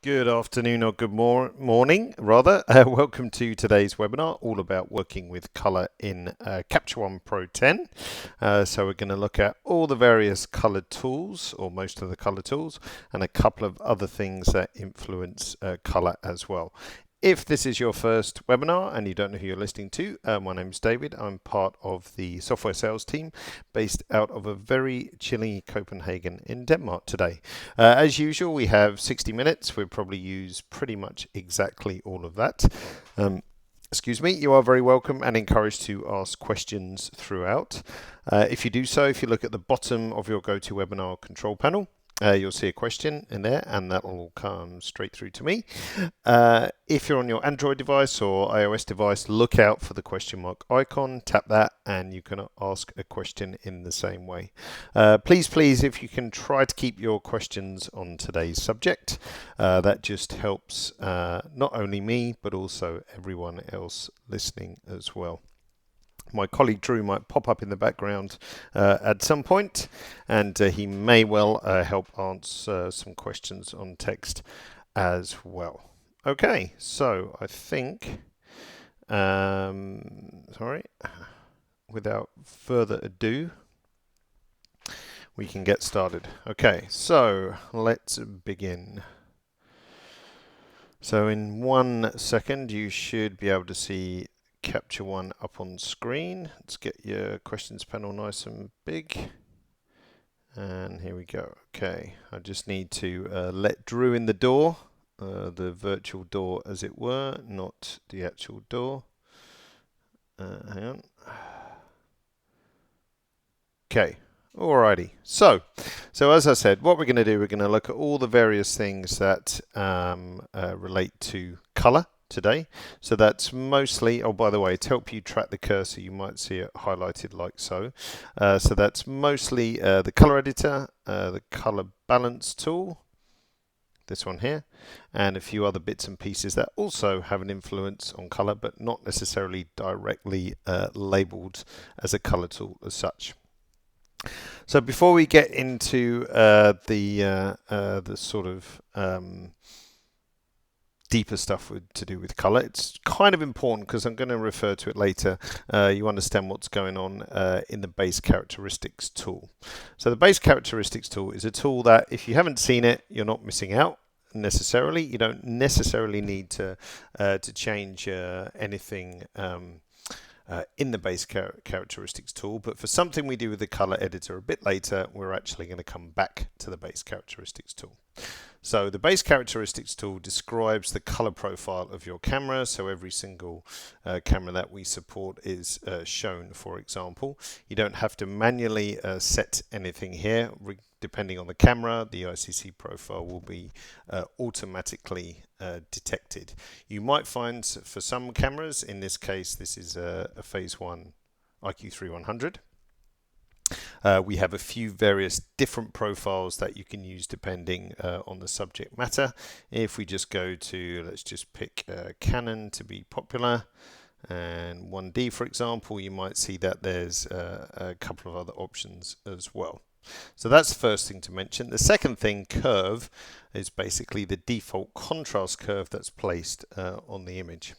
Good afternoon or good morning, rather. Welcome to today's webinar, all about working with color in Capture One Pro 10. So we're going to look at all the various color tools, or most of the color tools, and a couple of other things that influence color as well. If this is your first webinar and you don't know who you're listening to, my name is David. I'm part of the software sales team based out of a very chilly Copenhagen in Denmark today. As usual, we have 60 minutes. We'll probably use pretty much exactly all of that. Excuse me, you are very welcome and encouraged to ask questions throughout. If you do so, if you look at the bottom of your GoToWebinar control panel, you'll see a question in there and that will come straight through to me. If you're on your Android device or iOS device, look out for the question mark icon, tap that and you can ask a question in the same way. Please, if you can try to keep your questions on today's subject. That just helps not only me but also everyone else listening as well. My colleague Drew might pop up in the background at some point, and he may well help answer some questions on text as well. Okay, so I think, without further ado, we can get started. Okay, so let's begin. So in 1 second, you should be able to see Capture One up on screen. Let's get your questions panel nice and big. And here we go. Okay, I just need to let Drew in the door, the virtual door as it were, not the actual door. Hang on. Okay. Alrighty, so as I said, what we're going to do, we're going to look at all the various things that relate to color today. So that's mostly, oh by the way, to help you track the cursor, you might see it highlighted like so. So that's mostly the color editor, the color balance tool, this one here, and a few other bits and pieces that also have an influence on color, but not necessarily directly labeled as a color tool as such. So before we get into the sort of deeper stuff to do with color, it's kind of important because I'm going to refer to it later. You understand what's going on in the base characteristics tool. So the base characteristics tool is a tool that if you haven't seen it, you're not missing out necessarily. You don't necessarily need to change anything in the base characteristics tool, but for something we do with the color editor a bit later, we're actually going to come back to the base characteristics tool. So the base characteristics tool describes the color profile of your camera. So every single camera that we support is shown, for example. You don't have to manually set anything here. Depending on the camera, the ICC profile will be automatically detected. You might find for some cameras, in this case, this is a Phase 1 IQ3 100. We have a few various different profiles that you can use depending on the subject matter. If we just go to, let's just pick Canon to be popular, and 1D for example, you might see that there's a couple of other options as well. So that's the first thing to mention. The second thing, curve, is basically the default contrast curve that's placed on the image.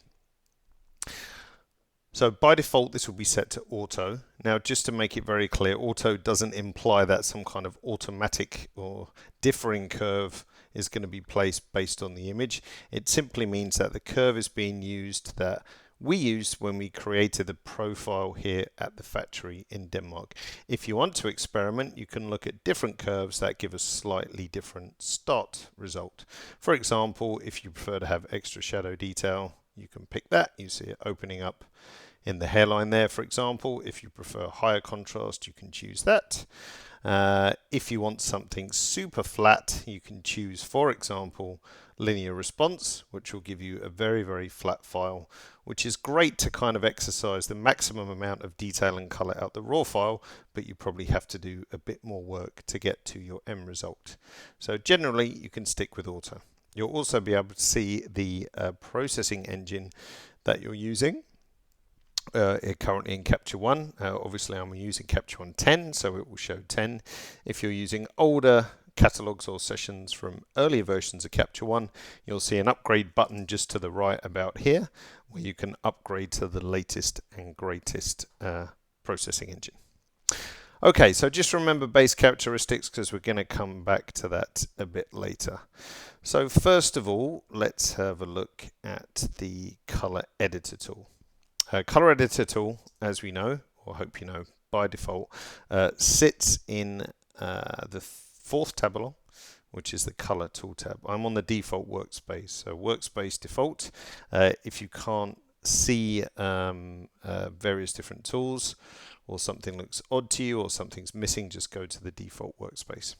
So by default, this will be set to auto. Now, just to make it very clear, auto doesn't imply that some kind of automatic or differing curve is going to be placed based on the image. It simply means that the curve is being used that we used when we created the profile here at the factory in Denmark. If you want to experiment, you can look at different curves that give a slightly different start result. For example, if you prefer to have extra shadow detail, you can pick that. You see it opening up in the hairline there, for example. If you prefer higher contrast, you can choose that. If you want something super flat, you can choose, for example, linear response, which will give you a very, very flat file, which is great to kind of exercise the maximum amount of detail and color out the raw file, but you probably have to do a bit more work to get to your end result. So generally, you can stick with auto. You'll also be able to see the processing engine that you're using. Currently in Capture One. Obviously I'm using Capture One 10, so it will show 10. If you're using older catalogs or sessions from earlier versions of Capture One, you'll see an upgrade button just to the right about here, where you can upgrade to the latest and greatest processing engine. Okay, so just remember base characteristics because we're going to come back to that a bit later. So first of all, let's have a look at the color editor tool. Color editor tool, as we know, or hope you know, by default, sits in the fourth tab along, which is the color tool tab. I'm on the default workspace, so workspace default. If you can't see various different tools, or something looks odd to you, or something's missing, just go to the default workspace.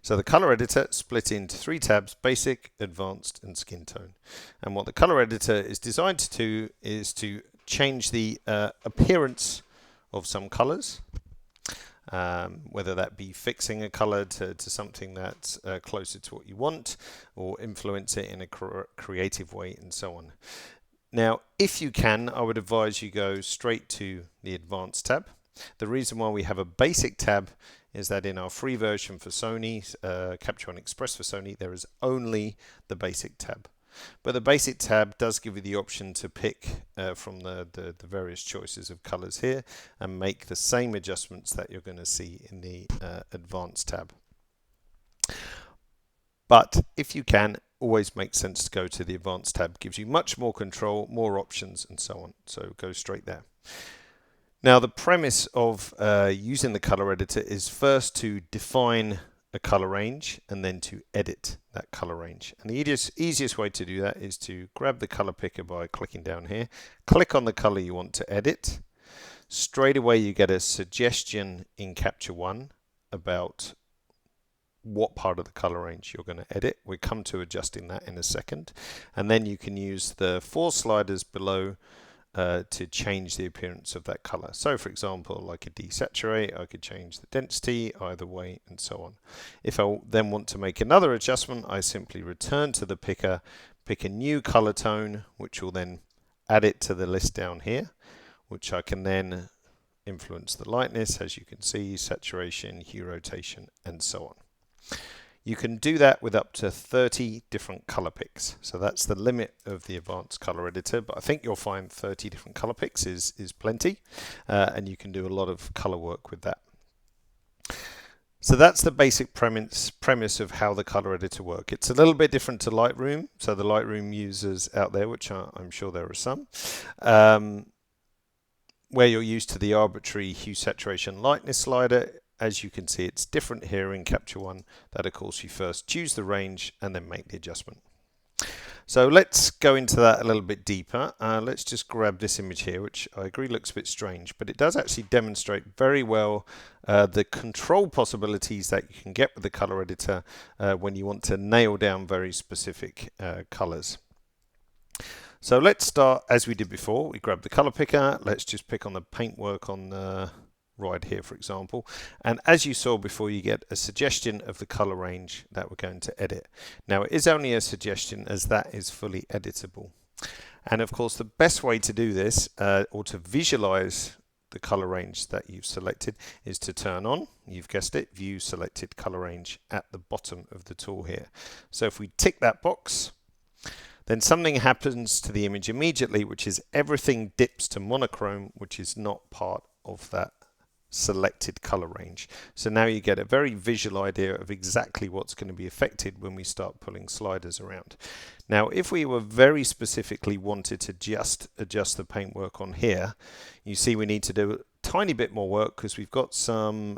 So the color editor split into 3 tabs: basic, advanced, and skin tone. And what the color editor is designed to do is to change the appearance of some colors, whether that be fixing a color to something that's closer to what you want, or influence it in a creative way, and so on. Now, if you can, I would advise you go straight to the Advanced tab. The reason why we have a Basic tab is that in our free version for Sony, Capture One Express for Sony, there is only the Basic tab. But the Basic tab does give you the option to pick from the various choices of colors here and make the same adjustments that you're going to see in the Advanced tab. But if you can, always makes sense to go to the Advanced tab. Gives you much more control, more options, and so on. So go straight there. Now, the premise of using the color editor is first to define a color range and then to edit that color range. And the easiest way to do that is to grab the color picker by clicking down here, click on the color you want to edit. Straight away you get a suggestion in Capture One about what part of the color range you're going to edit. We'll come to adjusting that in a second. And then you can use the 4 sliders below to change the appearance of that color. So for example, like a desaturate, I could change the density either way, and so on. If I then want to make another adjustment, I simply return to the picker, pick a new color tone, which will then add it to the list down here, which I can then influence the lightness, as you can see, saturation, hue rotation, and so on. You can do that with up to 30 different color picks. So that's the limit of the advanced color editor, but I think you'll find 30 different color picks is plenty, and you can do a lot of color work with that. So that's the basic premise of how the color editor works. It's a little bit different to Lightroom. So the Lightroom users out there, which I'm sure there are some, where you're used to the arbitrary hue, saturation, lightness slider. As you can see, it's different here in Capture One, that of course you first choose the range and then make the adjustment. So let's go into that a little bit deeper. Let's just grab this image here, which I agree looks a bit strange, but it does actually demonstrate very well the control possibilities that you can get with the color editor when you want to nail down very specific colors. So let's start as we did before. We grab the color picker. Let's just pick on the paintwork on the right here, for example, and as you saw before, you get a suggestion of the color range that we're going to edit. Now, it is only a suggestion, as that is fully editable. And of course, the best way to do this, or to visualize the color range that you've selected, is to turn on, you've guessed it, view selected color range at the bottom of the tool here. So if we tick that box, then something happens to the image immediately, which is everything dips to monochrome, which is not part of that selected color range. So now you get a very visual idea of exactly what's going to be affected when we start pulling sliders around. Now, if we were very specifically wanted to just adjust the paintwork on here, you see we need to do a tiny bit more work because we've got some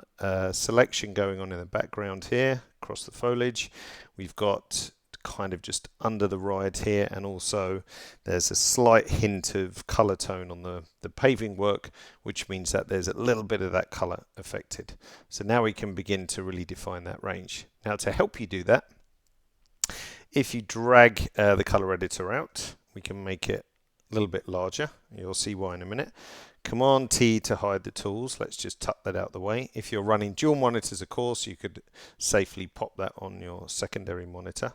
selection going on in the background here across the foliage. We've got kind of just under the ride here, and also there's a slight hint of color tone on the paving work, which means that there's a little bit of that color affected. So now we can begin to really define that range. Now, to help you do that, if you drag the color editor out, we can make it a little bit larger. You'll see why in a minute. Command T to hide the tools. Let's just tuck that out the way. If you're running dual monitors, of course, you could safely pop that on your secondary monitor.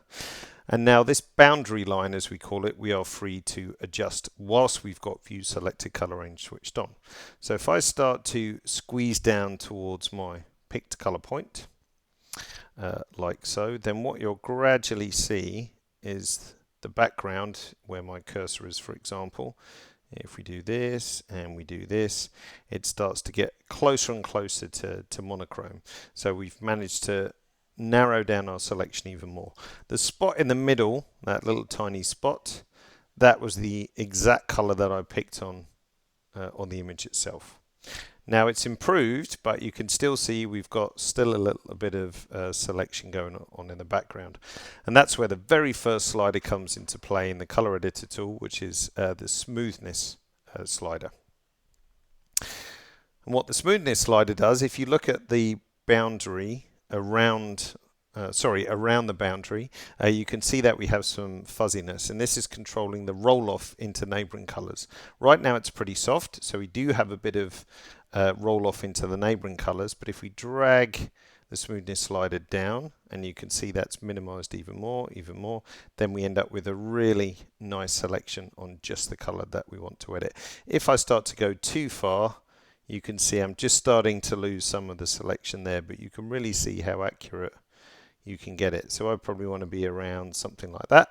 And now this boundary line, as we call it, we are free to adjust whilst we've got view selected color range switched on. So if I start to squeeze down towards my picked color point, like so, then what you'll gradually see is the background where my cursor is, for example. If we do this and we do this, it starts to get closer and closer to monochrome. So we've managed to narrow down our selection even more. The spot in the middle, that little tiny spot, that was the exact color that I picked on the image itself. Now it's improved, but you can still see we've got still a little bit of selection going on in the background. And that's where the very first slider comes into play in the color editor tool, which is the Smoothness Slider. And what the Smoothness Slider does, if you look at the boundary around around the boundary, you can see that we have some fuzziness, and this is controlling the roll-off into neighboring colors. Right now it's pretty soft, so we do have a bit of roll-off into the neighboring colors, but if we drag the smoothness slider down, and you can see that's minimized even more, then we end up with a really nice selection on just the color that we want to edit. If I start to go too far, you can see I'm just starting to lose some of the selection there, but you can really see how accurate you can get it. So I probably want to be around something like that,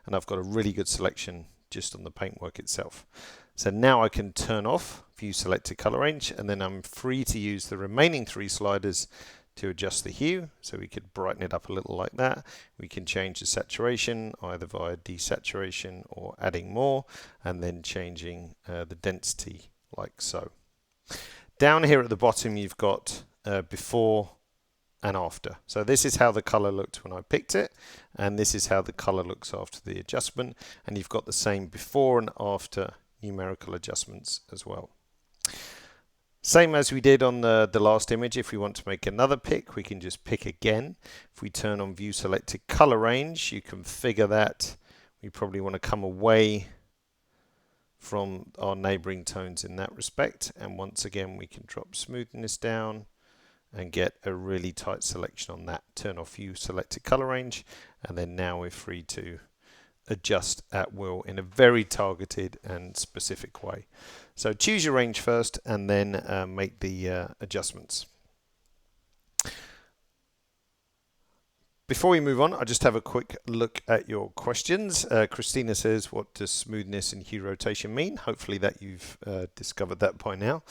and I've got a really good selection just on the paintwork itself. So now I can turn off view selected color range, and then I'm free to use the remaining 3 sliders to adjust the hue. So we could brighten it up a little like that. We can change the saturation either via desaturation or adding more, and then changing the density like so. Down here at the bottom you've got before and after. So this is how the color looked when I picked it, and this is how the color looks after the adjustment, and you've got the same before and after numerical adjustments as well. Same as we did on the last image. If we want to make another pick, we can just pick again. If we turn on view selected color range, you can figure that we probably want to come away from our neighboring tones in that respect, and once again we can drop smoothness down and get a really tight selection on that. Turn off view selected color range, and then now we're free to adjust at will in a very targeted and specific way. So choose your range first, and then make the adjustments. Before we move on, I just have a quick look at your questions. Christina says, what does smoothness and hue rotation mean? Hopefully that you've discovered that by now.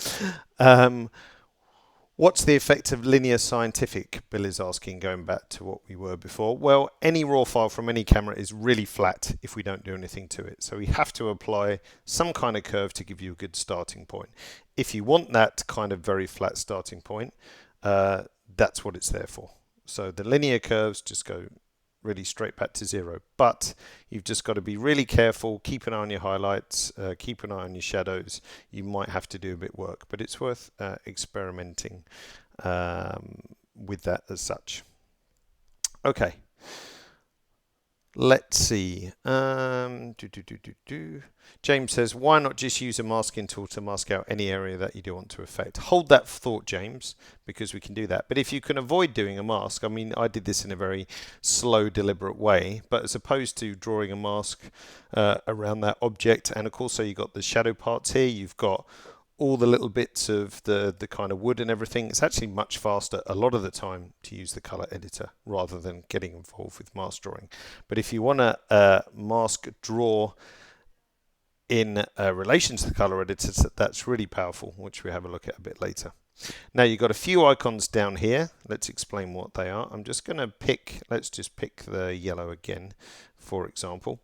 What's the effect of linear scientific? Bill is asking, going back to what we were before. Well, any raw file from any camera is really flat if we don't do anything to it. So we have to apply some kind of curve to give you a good starting point. If you want that kind of very flat starting point, that's what it's there for. So the linear curves just go really straight back to 0. But you've just got to be really careful, keep an eye on your highlights, keep an eye on your shadows. You might have to do a bit of work, but it's worth experimenting with that as such. Okay. Let's see. James says, why not just use a masking tool to mask out any area that you do want to affect? Hold that thought, James, because we can do that. But if you can avoid doing a mask, I mean, I did this in a very slow, deliberate way, but as opposed to drawing a mask around that object, and of course, so you've got the shadow parts here, you've got all the little bits of the kind of wood and everything. It's actually much faster a lot of the time to use the color editor rather than getting involved with mask drawing. But if you want to mask draw in relation to the color editor, that's really powerful, which we have a look at a bit later. Now you've got a few icons down here. Let's explain what they are. I'm just going to pick, let's just pick the yellow again, for example.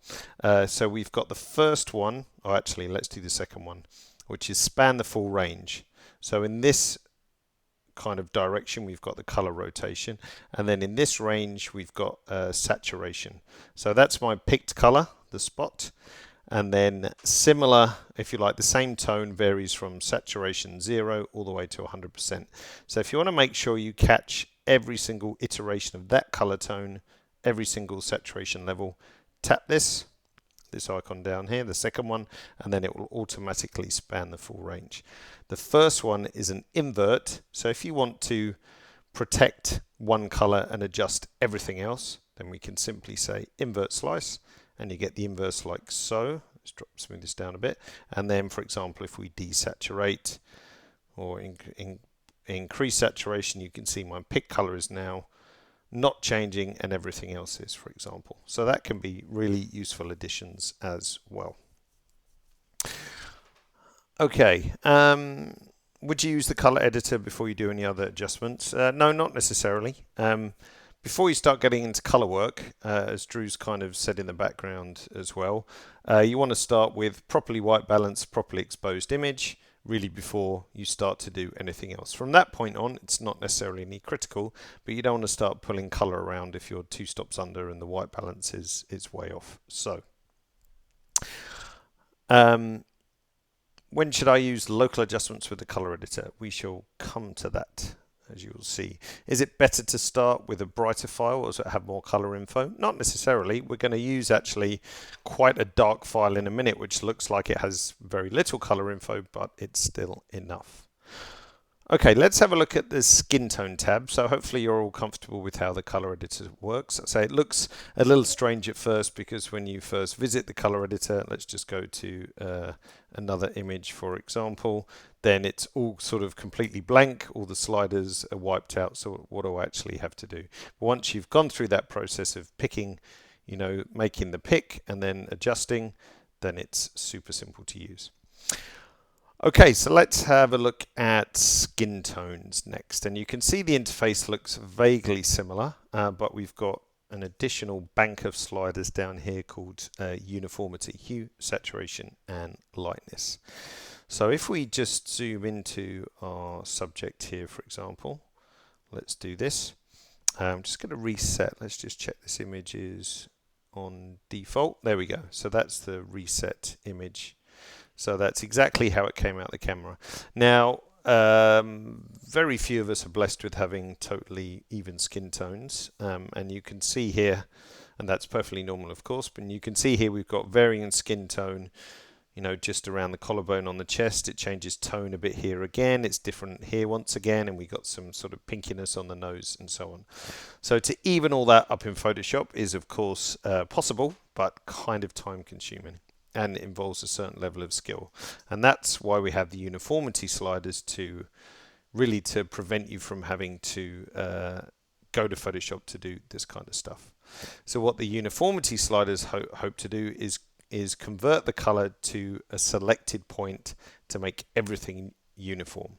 So we've got the first one, or actually let's do the second one, which is span the full range. So in this kind of direction, we've got the color rotation, and then in this range, we've got saturation. So that's my picked color, the spot, and then similar, if you like, the same tone varies from saturation 0 all the way to 100%. So if you want to make sure you catch every single iteration of that color tone, every single saturation level, tap this icon down here, the second one, and then it will automatically span the full range. The first one is an invert, so if you want to protect one color and adjust everything else, then we can simply say invert slice, and you get the inverse like so. Let's smooth this down a bit, and then for example if we desaturate or increase saturation, you can see my pick color is now not changing, and everything else is, for example. So that can be really useful additions as well. Okay, would you use the color editor before you do any other adjustments? No, not necessarily. Before you start getting into color work, as Drew's kind of said in the background as well, you want to start with properly white balanced, properly exposed image, really before you start to do anything else. From that point on, it's not necessarily critical, but you don't want to start pulling color around if you're 2 stops under and the white balance is way off. So, when should I use local adjustments with the color editor? We shall come to that, as you will see. Is it better to start with a brighter file, or does it have more color info? Not necessarily. We're going to use actually quite a dark file in a minute, which looks like it has very little color info, but it's still enough. Okay, let's have a look at the Skintone tab. So hopefully you're all comfortable with how the color editor works. So it looks a little strange at first because when you first visit the color editor, let's just go to another image, for example, then it's all sort of completely blank. All the sliders are wiped out. So what do I actually have to do? But once you've gone through that process of picking, you know, making the pick and then adjusting, then it's super simple to use. Okay, so let's have a look at skin tones next. And you can see the interface looks vaguely similar, but we've got an additional bank of sliders down here called uniformity, hue, saturation, and lightness. So if we just zoom into our subject here, for example, let's do this. I'm just going to reset. Let's just check this image is on default. There we go. So that's the reset image. So that's exactly how it came out the camera. Now, very few of us are blessed with having totally even skin tones. And you can see here, and that's perfectly normal, of course, but you can see here we've got varying skin tone, you know, just around the collarbone on the chest. It changes tone a bit here again. It's different here once again, and we got some sort of pinkiness on the nose and so on. So to even all that up in Photoshop is, of course, possible, but kind of time consuming. And it involves a certain level of skill. And that's why we have the uniformity sliders to really to prevent you from having to go to Photoshop to do this kind of stuff. So what the uniformity sliders hope to do is convert the color to a selected point to make everything uniform.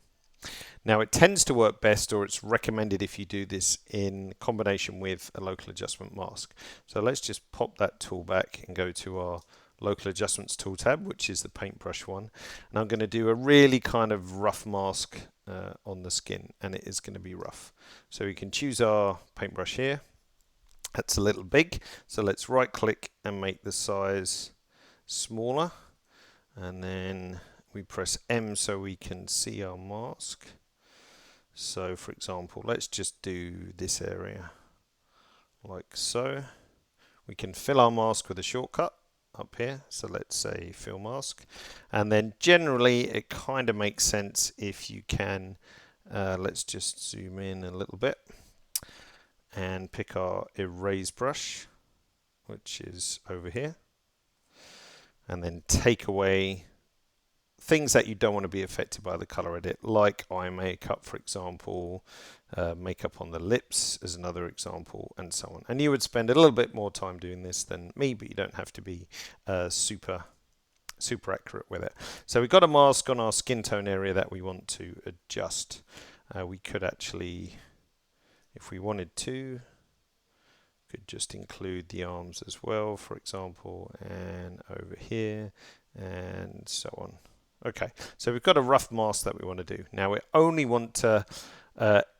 Now it tends to work best, or it's recommended if you do this in combination with a local adjustment mask. So let's just pop that tool back and go to our local adjustments tool tab, which is the paintbrush one, and I'm going to do a really kind of rough mask on the skin, and it is going to be rough. So we can choose our paintbrush here. That's a little big, so let's right click and make the size smaller, and then we press M so we can see our mask. So for example, let's just do this area like so. We can fill our mask with a shortcut up here, so let's say fill mask, and then generally it kind of makes sense if you can let's just zoom in a little bit and pick our erase brush, which is over here, and then take away things that you don't want to be affected by the color edit, like eye makeup, for example, makeup on the lips as another example, and so on. And you would spend a little bit more time doing this than me, but you don't have to be super accurate with it. So we've got a mask on our skin tone area that we want to adjust. We could actually, if we wanted to, could just include the arms as well, for example, and over here, and so on. Okay, so we've got a rough mask that we want to do. Now we only want to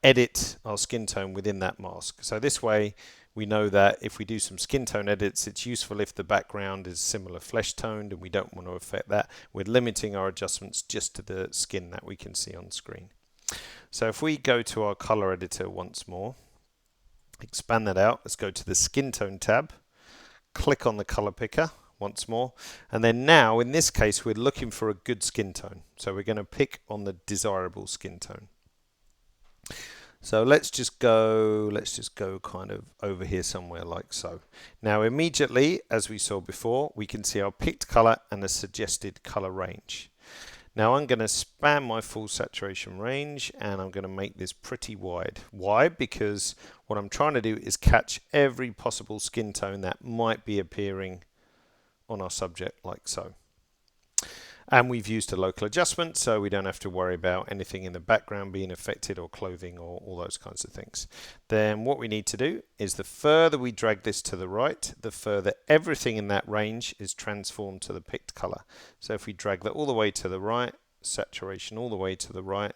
edit our skin tone within that mask. So this way we know that if we do some skin tone edits, it's useful if the background is similar flesh toned and we don't want to affect that. We're limiting our adjustments just to the skin that we can see on screen. So if we go to our color editor once more, expand that out, let's go to the Skintone tab, click on the color picker once more, and then now in this case we're looking for a good skin tone, so we're going to pick on the desirable skin tone. So let's just go kind of over here somewhere like so. Now immediately, as we saw before, we can see our picked color and a suggested color range. Now I'm going to span my full saturation range and I'm going to make this pretty wide. Why? Because what I'm trying to do is catch every possible skin tone that might be appearing on our subject, like so. And we've used a local adjustment, so we don't have to worry about anything in the background being affected, or clothing, or all those kinds of things. Then what we need to do is, the further we drag this to the right, the further everything in that range is transformed to the picked color. So if we drag that all the way to the right, saturation all the way to the right,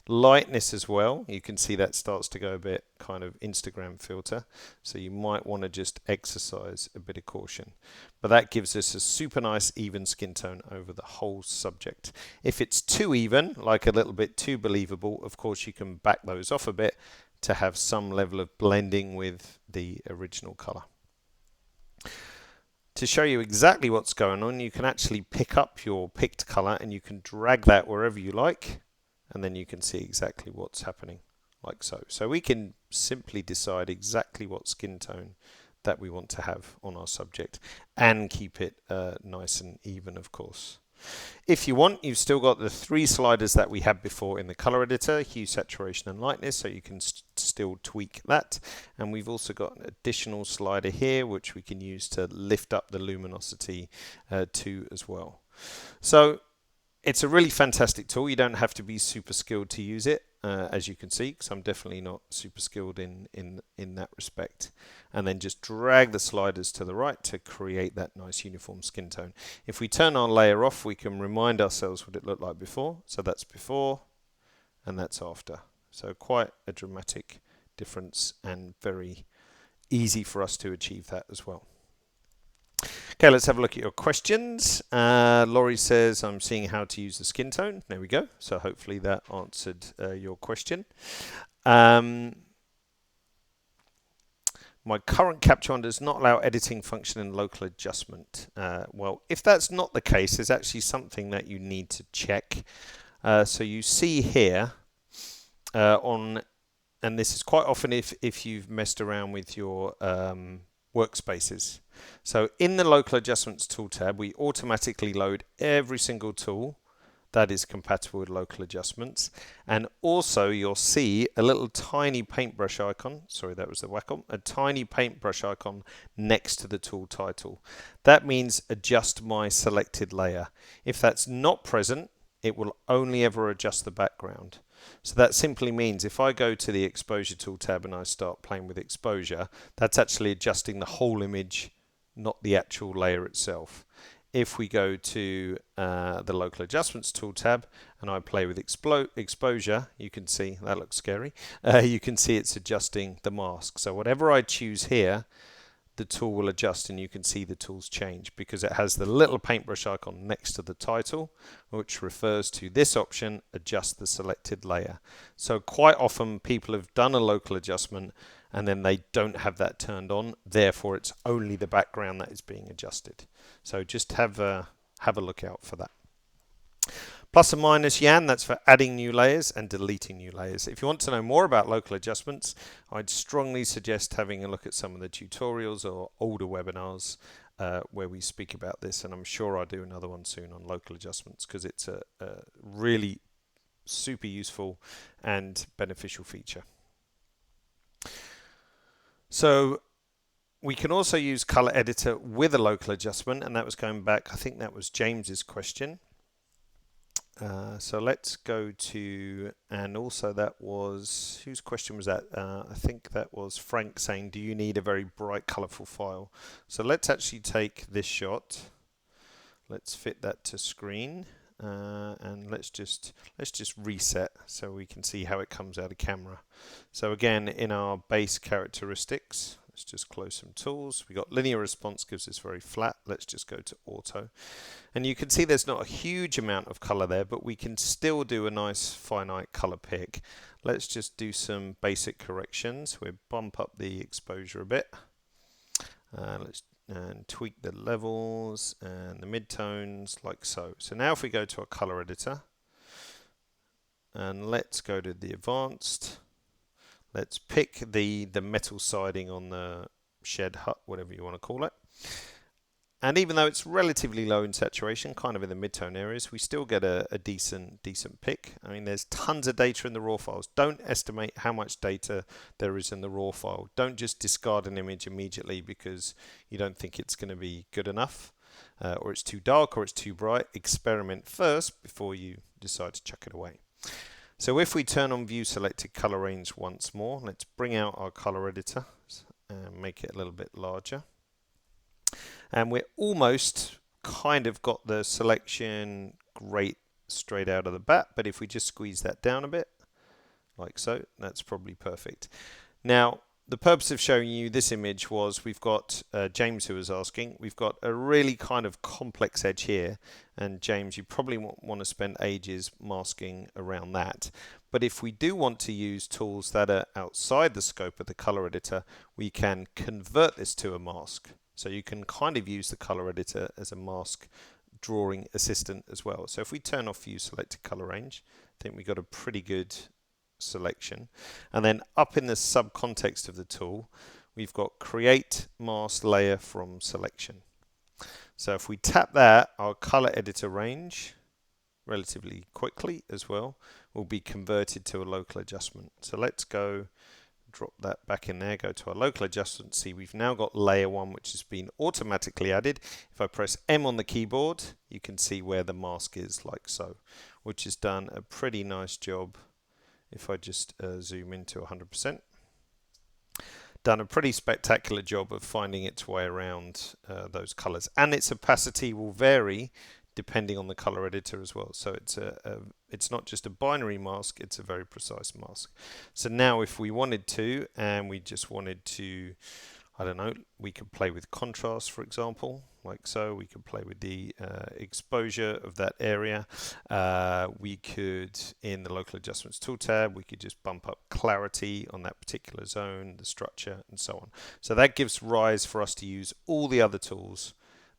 lightness as well, you can see that starts to go a bit kind of Instagram filter, so you might want to just exercise a bit of caution. But that gives us a super nice even skin tone over the whole subject. If it's too even, like a little bit too believable, of course you can back those off a bit to have some level of blending with the original color. To show you exactly what's going on, you can actually pick up your picked color and you can drag that wherever you like, and then you can see exactly what's happening, like so. So we can simply decide exactly what skin tone that we want to have on our subject and keep it nice and even, of course. If you want, you've still got the 3 sliders that we had before in the color editor: hue, saturation and lightness, so you can still tweak that. And we've also got an additional slider here which we can use to lift up the luminosity too as well. So it's a really fantastic tool. You don't have to be super skilled to use it, as you can see, because I'm definitely not super skilled in that respect. And then just drag the sliders to the right to create that nice uniform skin tone. If we turn our layer off, we can remind ourselves what it looked like before. So that's before and that's after. So quite a dramatic difference and very easy for us to achieve that as well. Okay, let's have a look at your questions. Laurie says, I'm seeing how to use the skin tone. There we go. So hopefully that answered your question. My current Capture One does not allow editing function and local adjustment. Well, if that's not the case, there's actually something that you need to check. So you see here and this is quite often if you've messed around with your workspaces. So in the local adjustments tool tab, we automatically load every single tool that is compatible with local adjustments, and also you'll see a little tiny paintbrush icon, sorry that was the Wacom, a tiny paintbrush icon next to the tool title. That means adjust my selected layer. If that's not present, it will only ever adjust the background. So that simply means if I go to the exposure tool tab and I start playing with exposure, that's actually adjusting the whole image, not the actual layer itself. If we go to the local adjustments tool tab and I play with exposure, you can see, that looks scary, you can see it's adjusting the mask. So whatever I choose here, the tool will adjust, and you can see the tools change because it has the little paintbrush icon next to the title, which refers to this option, adjust the selected layer. So quite often people have done a local adjustment and then they don't have that turned on, therefore it's only the background that is being adjusted. So just have a look out for that. Plus and minus Yan, that's for adding new layers and deleting new layers. If you want to know more about local adjustments, I'd strongly suggest having a look at some of the tutorials or older webinars where we speak about this, and I'm sure I'll do another one soon on local adjustments because it's a really super useful and beneficial feature. So we can also use color editor with a local adjustment, and that was going back, I think that was James's question. So let's go to, and also that was, whose question was that? I think that was Frank saying, do you need a very bright colorful file? So let's actually take this shot. Let's fit that to screen. And let's just reset so we can see how it comes out of camera. So again, in our base characteristics, let's just close some tools. We got linear response, gives us very flat. Let's just go to auto. And you can see there's not a huge amount of color there, but we can still do a nice finite color pick. Let's just do some basic corrections. We'll bump up the exposure a bit. Let's tweak the levels and the midtones like so. So now if we go to our color editor and let's go to the advanced, let's pick the metal siding on the shed hut, whatever you want to call it. And even though it's relatively low in saturation, kind of in the mid-tone areas, we still get a decent pick. I mean, there's tons of data in the raw files. Don't estimate how much data there is in the raw file. Don't just discard an image immediately because you don't think it's going to be good enough, or it's too dark, or it's too bright. Experiment first before you decide to chuck it away. So if we turn on View Selected Color Range once more, let's bring out our color editor and make it a little bit larger. And we're almost kind of got the selection great straight out of the bat, but if we just squeeze that down a bit, like so, that's probably perfect. Now, the purpose of showing you this image was we've got James who was asking, we've got a really kind of complex edge here, and James, you probably want to spend ages masking around that. But if we do want to use tools that are outside the scope of the color editor, we can convert this to a mask. So you can kind of use the color editor as a mask drawing assistant as well. So if we turn off View Selected Color Range, I think we got a pretty good selection. And then up in the subcontext of the tool, we've got Create Mask Layer from Selection. So if we tap that, our color editor range, relatively quickly as well, will be converted to a local adjustment. So let's go drop that back in there, go to our local adjustment, see we've now got layer 1 which has been automatically added. If I press M on the keyboard, you can see where the mask is, like so, which has done a pretty nice job. If I just zoom into 100%, done a pretty spectacular job of finding its way around those colors, and its opacity will vary depending on the color editor as well. So it's not just a binary mask, it's a very precise mask. So now if we wanted to, and we just wanted to, I don't know, we could play with contrast, for example, like so. We could play with the exposure of that area. We could, in the local adjustments tool tab, we could just bump up clarity on that particular zone, the structure, and so on. So that gives rise for us to use all the other tools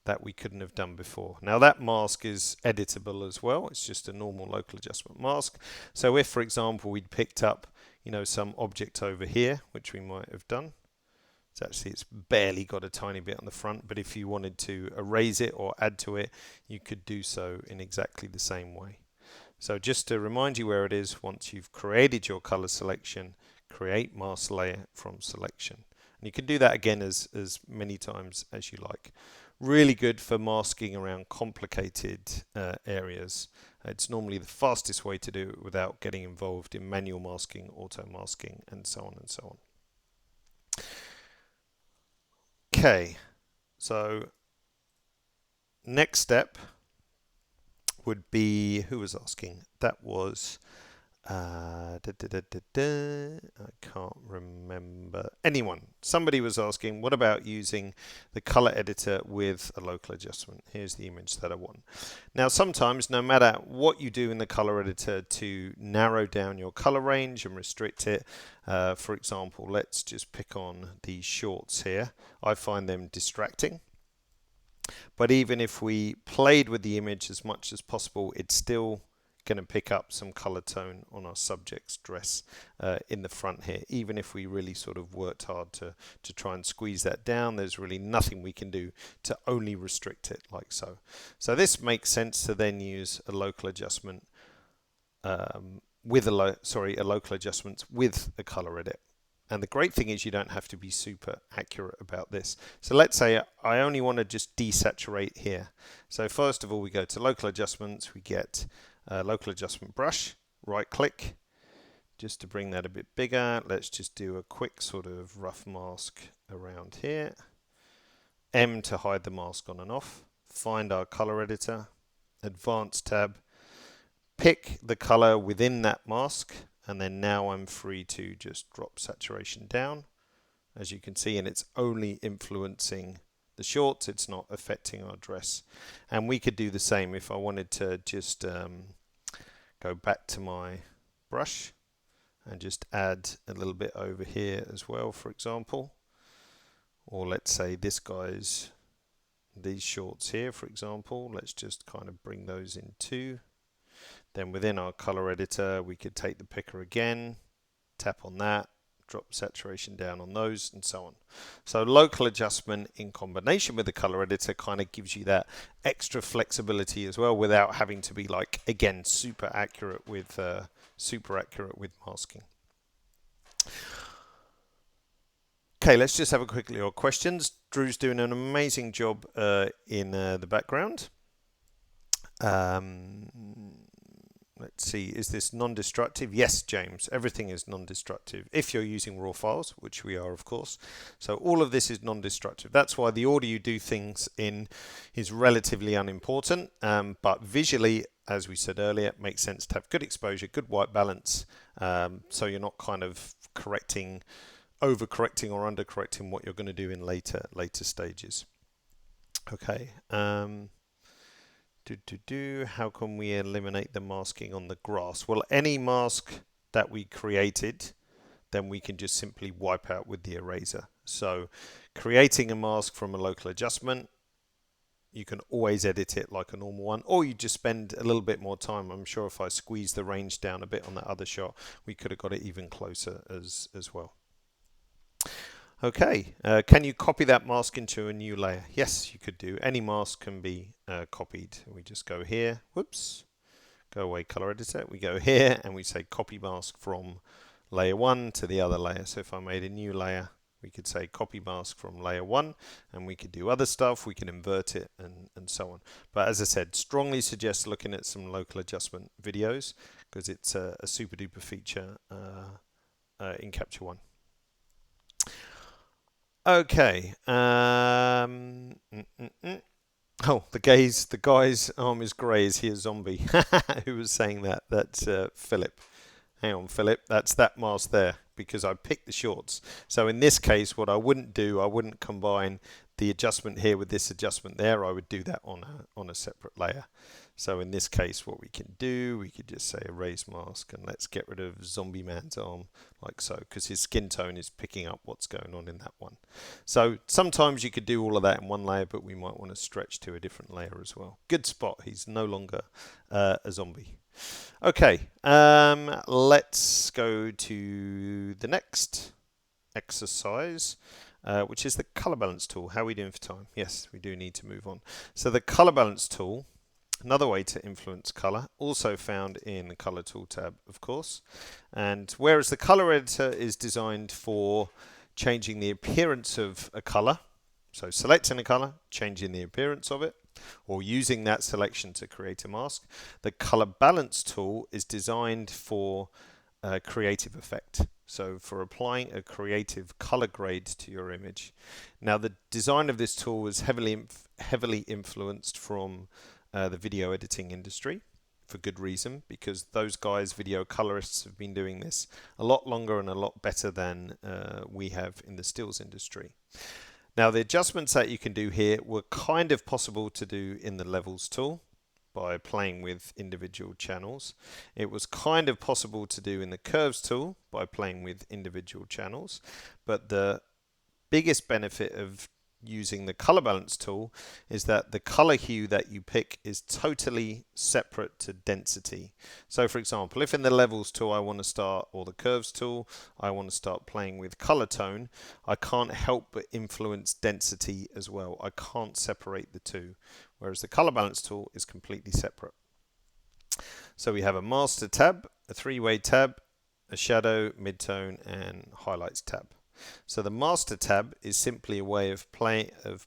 that we couldn't have done before. Now that mask is editable as well. It's just a normal local adjustment mask. So if, for example, we'd picked up, you know, some object over here, which we might have done. It's barely got a tiny bit on the front, but if you wanted to erase it or add to it, you could do so in exactly the same way. So just to remind you where it is, once you've created your color selection, create mask layer from selection. And you can do that again as many times as you like. Really good for masking around complicated areas. It's normally the fastest way to do it without getting involved in manual masking, auto masking, and so on and so on. Okay, so next step would be, who was asking? That was, I can't remember. Anyone. Somebody was asking, what about using the color editor with a local adjustment? Here's the image that I want. Now, sometimes, no matter what you do in the color editor to narrow down your color range and restrict it, for example, let's just pick on these shorts here. I find them distracting. But even if we played with the image as much as possible, it's still going to pick up some color tone on our subject's dress in the front here. Even if we really sort of worked hard to try and squeeze that down, there's really nothing we can do to only restrict it like so. So this makes sense to then use a local adjustment with a local adjustment with a color edit. And the great thing is you don't have to be super accurate about this. So let's say I only want to just desaturate here. So first of all, we go to local adjustments, we get local adjustment brush, right click, just to bring that a bit bigger. Let's just do a quick sort of rough mask around here. M to hide the mask on and off. Find our color editor, advanced tab, pick the color within that mask, and then now I'm free to just drop saturation down, as you can see, and it's only influencing the shorts, it's not affecting our dress. And we could do the same if I wanted to just go back to my brush and just add a little bit over here as well, for example. Or let's say this guy's, these shorts here, for example, let's just kind of bring those in too. Then within our color editor, we could take the picker again, tap on that, drop saturation down on those, and so on. So local adjustment in combination with the color editor kind of gives you that extra flexibility as well, without having to be, like, again, super accurate with masking. Okay, let's just have a quick look at questions. Drew's doing an amazing job in the background. Let's see, is this non-destructive? Yes, James, everything is non-destructive if you're using raw files, which we are, of course. So all of this is non-destructive. That's why the order you do things in is relatively unimportant, but visually, as we said earlier, it makes sense to have good exposure, good white balance, so you're not kind of overcorrecting or undercorrecting what you're going to do in later stages. Okay. How can we eliminate the masking on the grass? Well, any mask that we created, then we can just simply wipe out with the eraser. So creating a mask from a local adjustment, you can always edit it like a normal one, or you just spend a little bit more time. I'm sure if I squeeze the range down a bit on that other shot, we could have got it even closer as well. Okay, can you copy that mask into a new layer? Yes, you could do. Any mask can be copied. We just go here, whoops, go away color editor. We go here and we say copy mask from layer 1 to the other layer. So if I made a new layer, we could say copy mask from layer 1, and we could do other stuff. We can invert it and so on. But as I said, strongly suggest looking at some local adjustment videos, because it's a super duper feature in Capture One. Okay. Oh, the guy's arm is grey. Is he a zombie? Who was saying that? That's Philip. Hang on, Philip. That's that mask there, because I picked the shorts. So in this case, what I wouldn't do, I wouldn't combine the adjustment here with this adjustment there. I would do that on a separate layer. So in this case, what we can do, we could just say erase mask, and let's get rid of Zombie Man's arm like so, because his skin tone is picking up what's going on in that one. So sometimes you could do all of that in one layer, but we might want to stretch to a different layer as well. Good spot. He's no longer a zombie. Okay, let's go to the next exercise, which is the color balance tool. How are we doing for time? Yes, we do need to move on. So the color balance tool, another way to influence color, also found in the color tool tab, of course. And whereas the color editor is designed for changing the appearance of a color, so selecting a color, changing the appearance of it, or using that selection to create a mask, the color balance tool is designed for creative effect. So for applying a creative color grade to your image. Now the design of this tool was heavily influenced from the video editing industry, for good reason, because those guys, video colorists, have been doing this a lot longer and a lot better than we have in the stills industry. Now the adjustments that you can do here were kind of possible to do in the levels tool by playing with individual channels. It was kind of possible to do in the curves tool by playing with individual channels, but the biggest benefit of using the color balance tool is that the color hue that you pick is totally separate to density. So for example, if in the levels tool I want to start, or the curves tool, I want to start playing with color tone, I can't help but influence density as well. I can't separate the two, whereas the color balance tool is completely separate. So we have a master tab, a three-way tab, a shadow, midtone, and highlights tab. So the master tab is simply a way of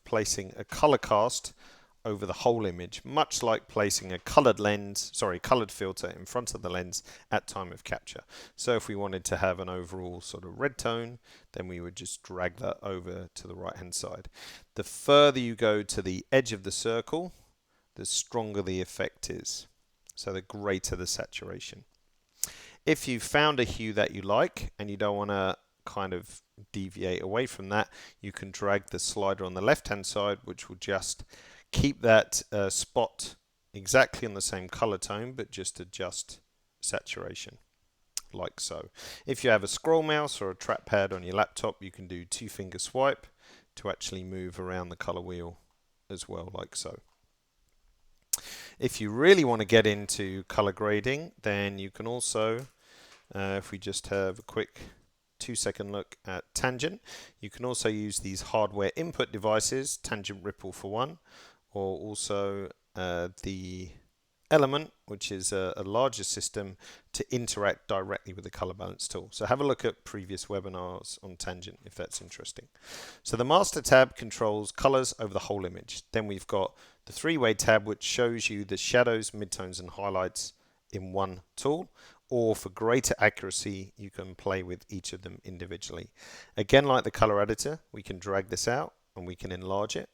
placing a color cast over the whole image, much like placing a colored filter in front of the lens at time of capture. So if we wanted to have an overall sort of red tone, then we would just drag that over to the right hand side. The further you go to the edge of the circle, the stronger the effect is. So the greater the saturation. If you found a hue that you like and you don't want to kind of deviate away from that, you can drag the slider on the left hand side, which will just keep that spot exactly on the same color tone, but just adjust saturation like so. If you have a scroll mouse or a trackpad on your laptop, you can do 2-finger swipe to actually move around the color wheel as well, like so. If you really want to get into color grading, then you can also, if we just have a quick 2-second look at tangent. You can also use these hardware input devices, tangent ripple for one, or also the element, which is a larger system to interact directly with the color balance tool. So have a look at previous webinars on tangent if that's interesting. So the master tab controls colors over the whole image. Then we've got the three-way tab, which shows you the shadows, midtones and highlights in one tool, or for greater accuracy you can play with each of them individually. Again, like the color editor, we can drag this out and we can enlarge it,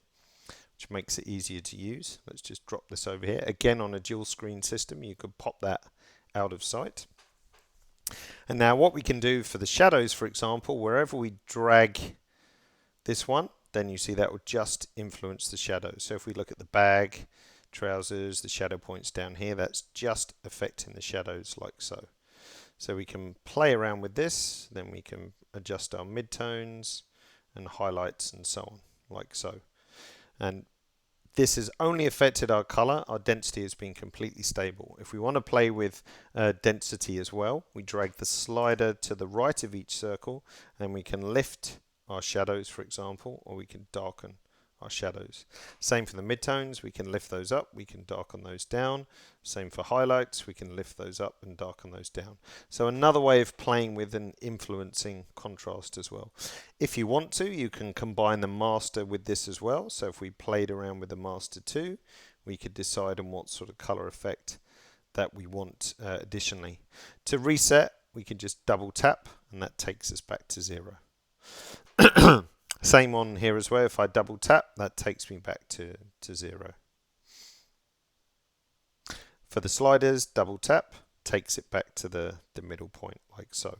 which makes it easier to use. Let's just drop this over here. Again, on a dual screen system, you could pop that out of sight. And now what we can do for the shadows, for example, wherever we drag this one, then you see that will just influence the shadows. So if we look at the bag, trousers, the shadow points down here, that's just affecting the shadows like so. So we can play around with this, then we can adjust our midtones and highlights and so on, like so. And this has only affected our color. Our density has been completely stable. If we want to play with density as well, we drag the slider to the right of each circle, and we can lift our shadows, for example, or we can darken our shadows. Same for the midtones, we can lift those up, we can darken those down. Same for highlights, we can lift those up and darken those down. So another way of playing with and influencing contrast as well. If you want to, you can combine the master with this as well. So if we played around with the master too, we could decide on what sort of color effect that we want additionally. To reset, we can just double tap and that takes us back to 0. Same on here as well. If I double tap, that takes me back to 0. For the sliders, double tap takes it back to the middle point, like so.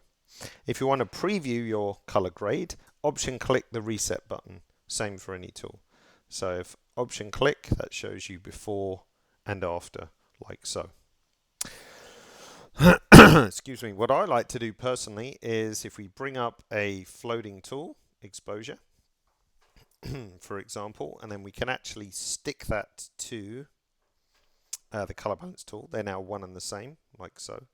If you want to preview your color grade, option click the reset button. Same for any tool. So if option click, that shows you before and after, like so. Excuse me. What I like to do personally is if we bring up a floating tool, exposure, for example, and then we can actually stick that to the color balance tool. They're now one and the same, like so.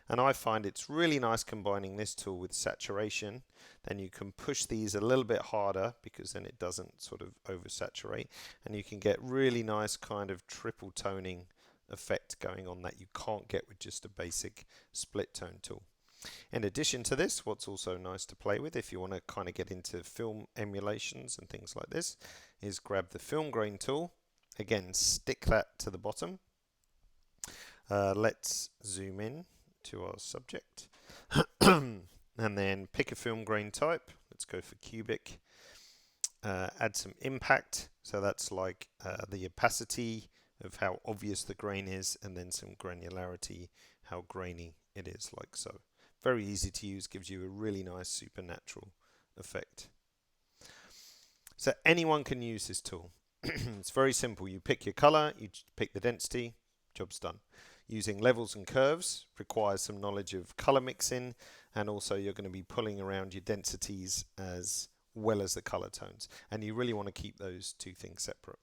And I find it's really nice combining this tool with saturation. Then you can push these a little bit harder because then it doesn't sort of oversaturate, and you can get really nice kind of triple toning effect going on that you can't get with just a basic split tone tool. In addition to this, what's also nice to play with if you want to kind of get into film emulations and things like this is grab the film grain tool. Again, stick that to the bottom. Let's zoom in to our subject and then pick a film grain type. Let's go for cubic. Add some impact. So that's like the opacity of how obvious the grain is, and then some granularity, how grainy it is, like so. Very easy to use, gives you a really nice supernatural effect. So anyone can use this tool. It's very simple. You pick your color, you pick the density, job's done. Using levels and curves requires some knowledge of color mixing, and also you're going to be pulling around your densities as well as the color tones. And you really want to keep those two things separate.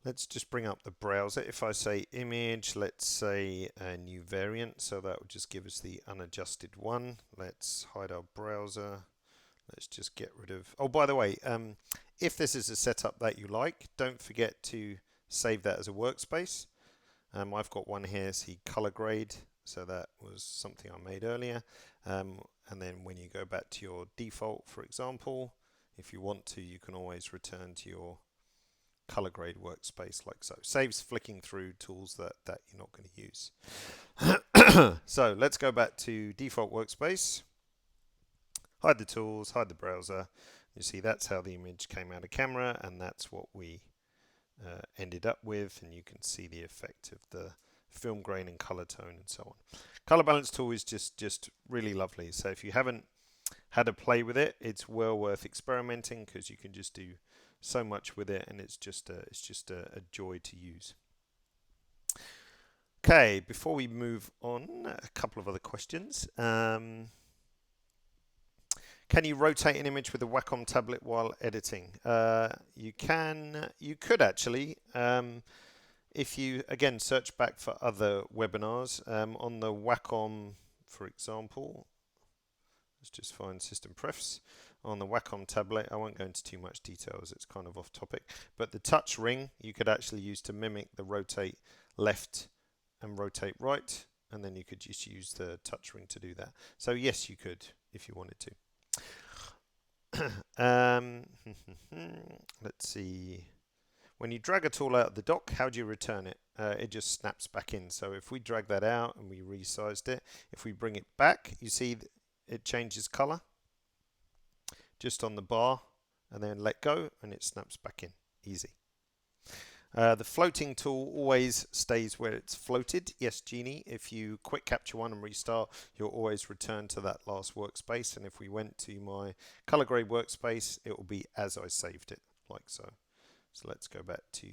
Let's just bring up the browser. If I say image, let's say a new variant, so that will just give us the unadjusted one. Let's hide our browser. Let's just get rid of... Oh, by the way, if this is a setup that you like, don't forget to save that as a workspace. I've got one here, see color grade, so that was something I made earlier. And then when you go back to your default, for example, if you want to, you can always return to your color grade workspace like so. Saves flicking through tools that you're not going to use. So let's go back to default workspace. Hide the tools, hide the browser. You see that's how the image came out of camera, and that's what we ended up with, and you can see the effect of the film grain and color tone and so on. Color balance tool is just really lovely. So if you haven't had a play with it, it's well worth experimenting because you can just do so much with it, and it's just a joy to use. Okay, before we move on, a couple of other questions. Can you rotate an image with a Wacom tablet while editing? You can. You could actually. If you again search back for other webinars on the Wacom, for example. Let's just find system prefs on the Wacom tablet. I won't go into too much detail as it's kind of off topic, but the touch ring you could actually use to mimic the rotate left and rotate right, and then you could just use the touch ring to do that. So yes, you could if you wanted to. Let's see. When you drag a tool out of the dock, how do you return it? It just snaps back in. So if we drag that out and we resized it, if we bring it back, you see it changes color just on the bar, and then let go and it snaps back in. Easy. The floating tool always stays where it's floated. Yes, Genie, if you quick capture one and restart, you'll always return to that last workspace. And if we went to my color grade workspace, it will be as I saved it, like so. So let's go back to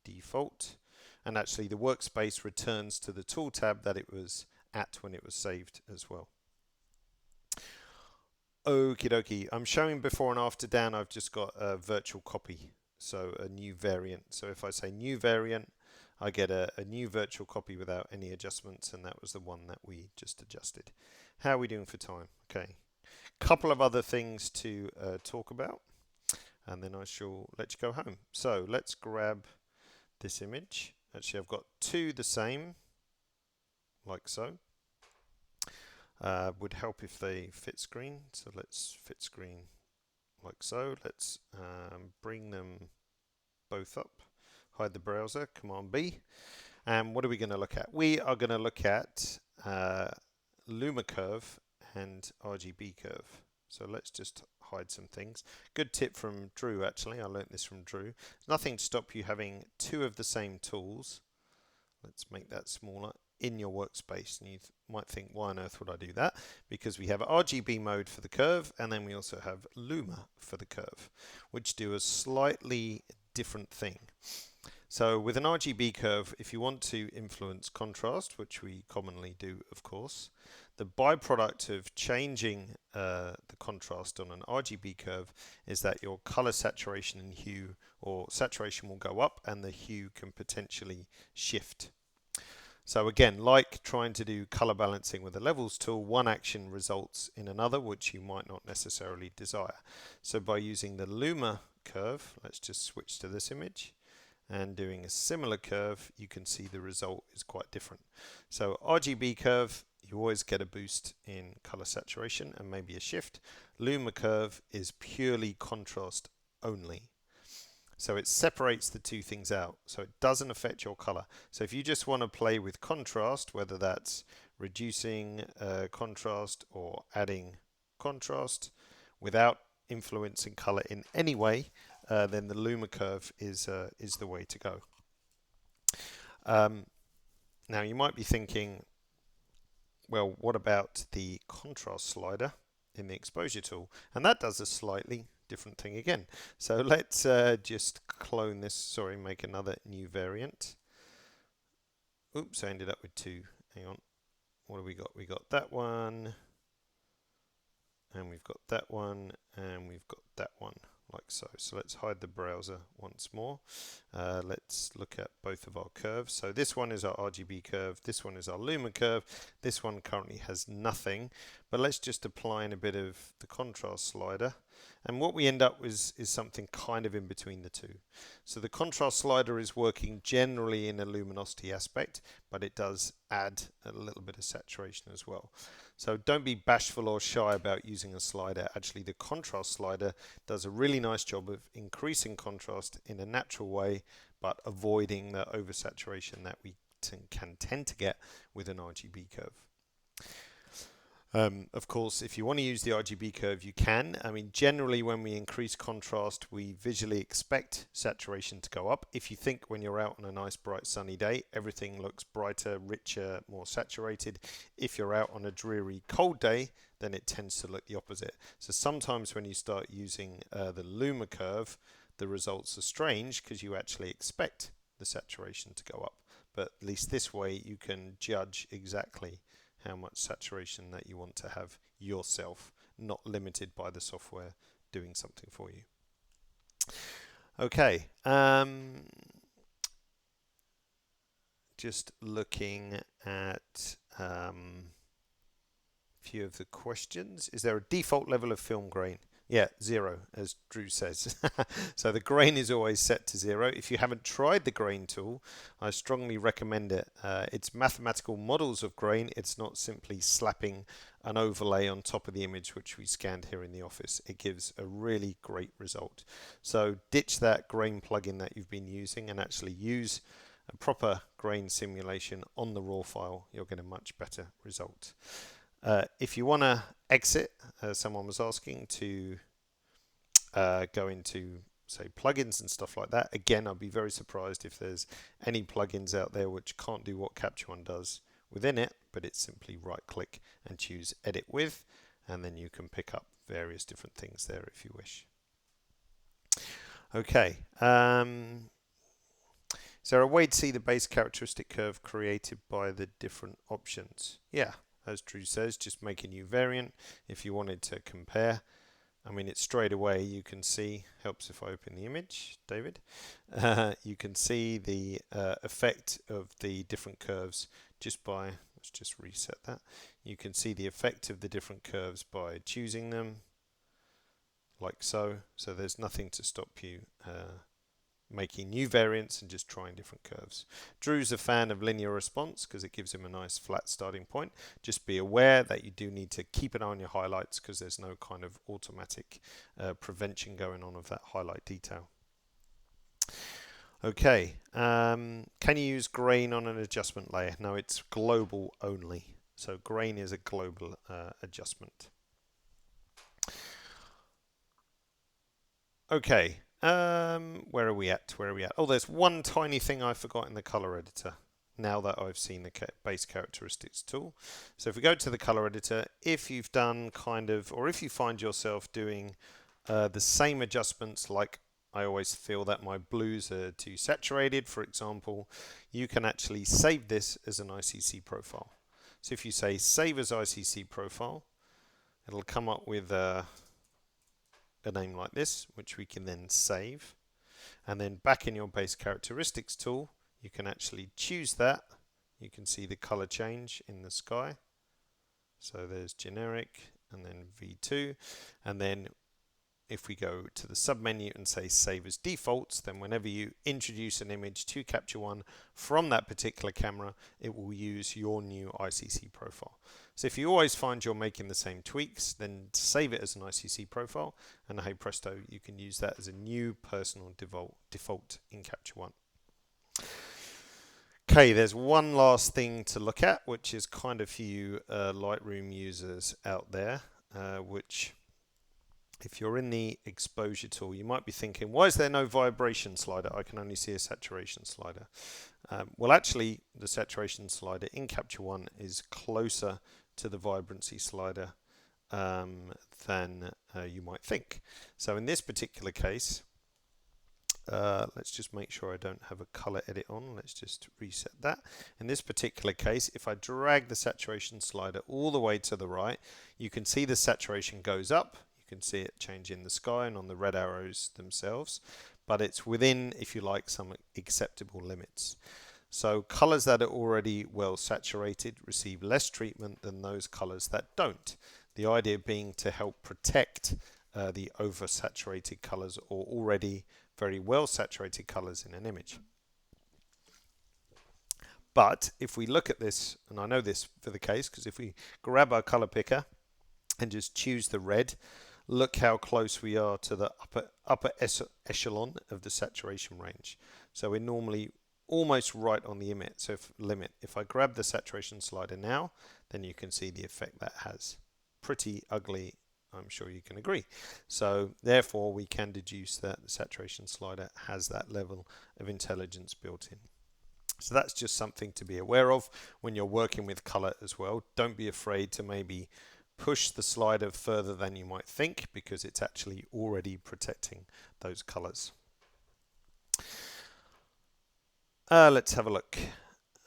default. And actually the workspace returns to the tool tab that it was at when it was saved as well. Okie dokie. I'm showing before and after down. I've just got a virtual copy, so a new variant. So if I say new variant, I get a new virtual copy without any adjustments, and that was the one that we just adjusted. How are we doing for time? Okay. Couple of other things to talk about, and then I shall let you go home. So let's grab this image. Actually, I've got two the same, like so. Would help if they fit screen. So let's fit screen like so. Let's bring them both up. Hide the browser, Command B. And what are we going to look at? We are going to look at Luma Curve and Rgb Curve. So let's just hide some things. Good tip from Drew, actually. I learnt this from Drew. There's nothing to stop you having two of the same tools. Let's make that smaller in your workspace. And you might think, why on earth would I do that? Because we have RGB mode for the curve, and then we also have Luma for the curve, which do a slightly different thing. So with an RGB curve, if you want to influence contrast, which we commonly do, of course, the byproduct of changing the contrast on an RGB curve is that your color saturation and hue, or saturation, will go up and the hue can potentially shift. So again, like trying to do color balancing with a levels tool, one action results in another which you might not necessarily desire. So by using the Luma curve, let's just switch to this image, and doing a similar curve, you can see the result is quite different. So RGB curve, you always get a boost in color saturation and maybe a shift. Luma curve is purely contrast only. So it separates the two things out, so it doesn't affect your color. So if you just want to play with contrast, whether that's reducing contrast or adding contrast without influencing color in any way, then the Luma curve is the way to go. Now you might be thinking, well, what about the contrast slider in the exposure tool? And that does a slightly different thing again. So let's just clone this, sorry, make another new variant. Oops, I ended up with two. Hang on. What have we got? We got that one, and we've got that one, and we've got that one, like so. So let's hide the browser once more. Let's look at both of our curves. So this one is our RGB curve, this one is our Luma curve, this one currently has nothing, but let's just apply in a bit of the contrast slider, and what we end up with is something kind of in between the two. So the contrast slider is working generally in a luminosity aspect, but it does add a little bit of saturation as well. So don't be bashful or shy about using a slider. Actually, the contrast slider does a really nice job of increasing contrast in a natural way, but avoiding the oversaturation that we can tend to get with an RGB curve. Of course, if you want to use the RGB curve, you can. I mean, generally when we increase contrast, we visually expect saturation to go up. If you think when you're out on a nice bright sunny day, everything looks brighter, richer, more saturated. If you're out on a dreary cold day, then it tends to look the opposite. So sometimes when you start using the Luma curve, the results are strange because you actually expect the saturation to go up. But at least this way you can judge exactly how much saturation that you want to have yourself, not limited by the software doing something for you. Okay, just looking at few of the questions. Is there a default level of film grain? Yeah, 0, as Drew says. So the grain is always set to 0. If you haven't tried the grain tool, I strongly recommend it. It's mathematical models of grain. It's not simply slapping an overlay on top of the image, which we scanned here in the office. It gives a really great result. So ditch that grain plugin that you've been using and actually use a proper grain simulation on the raw file. You'll get a much better result. If you want to exit, someone was asking to go into, say, plugins and stuff like that. Again, I'd be very surprised if there's any plugins out there which can't do what Capture One does within it, but it's simply right-click and choose Edit With, and then you can pick up various different things there if you wish. Okay. Is there a way to see the base characteristic curve created by the different options? Yeah. As Drew says, just make a new variant if you wanted to compare. I mean, it's straight away you can see, helps if I open the image, David. You can see the effect of the different curves just by, let's just reset that. You can see the effect of the different curves by choosing them, like so. So there's nothing to stop you making new variants and just trying different curves. Drew's a fan of linear response because it gives him a nice flat starting point. Just be aware that you do need to keep an eye on your highlights because there's no kind of automatic prevention going on of that highlight detail. Okay, can you use grain on an adjustment layer? No, it's global only. So grain is a global adjustment. Okay. Where are we at? Oh, there's one tiny thing I forgot in the color editor now that I've seen the base characteristics tool. So if we go to the color editor, if you've done or if you find yourself doing the same adjustments, like I always feel that my blues are too saturated, for example, you can actually save this as an ICC profile. So if you say save as ICC profile, it'll come up with a name like this, which we can then save. And then back in your base characteristics tool, you can actually choose that. You can see the color change in the sky. So there's generic and then V2. And then if we go to the submenu and say save as defaults, then whenever you introduce an image to Capture One from that particular camera, it will use your new ICC profile. So if you always find you're making the same tweaks, then save it as an ICC profile, and hey presto, you can use that as a new personal default in Capture One. Okay, there's one last thing to look at, which is kind of for you Lightroom users out there, which if you're in the exposure tool, you might be thinking, why is there no vibration slider? I can only see a saturation slider. Well, actually, the saturation slider in Capture One is closer to the vibrancy slider than you might think. So in this particular case, let's just make sure I don't have a color edit on. Let's just reset that. In this particular case, if I drag the saturation slider all the way to the right, you can see the saturation goes up. You can see it change in the sky and on the red arrows themselves, but it's within, if you like, some acceptable limits. So colors that are already well saturated receive less treatment than those colors that don't. The idea being to help protect the oversaturated colors or already very well saturated colors in an image. But if we look at this, and I know this for the case, because if we grab our color picker and just choose the red, look how close we are to the upper echelon of the saturation range. So we're normally almost right on the limit. So if I grab the saturation slider now, then you can see the effect that has. Pretty ugly, I'm sure you can agree. So therefore we can deduce that the saturation slider has that level of intelligence built in. So that's just something to be aware of when you're working with color as well. Don't be afraid to maybe push the slider further than you might think, because it's actually already protecting those colors. Let's have a look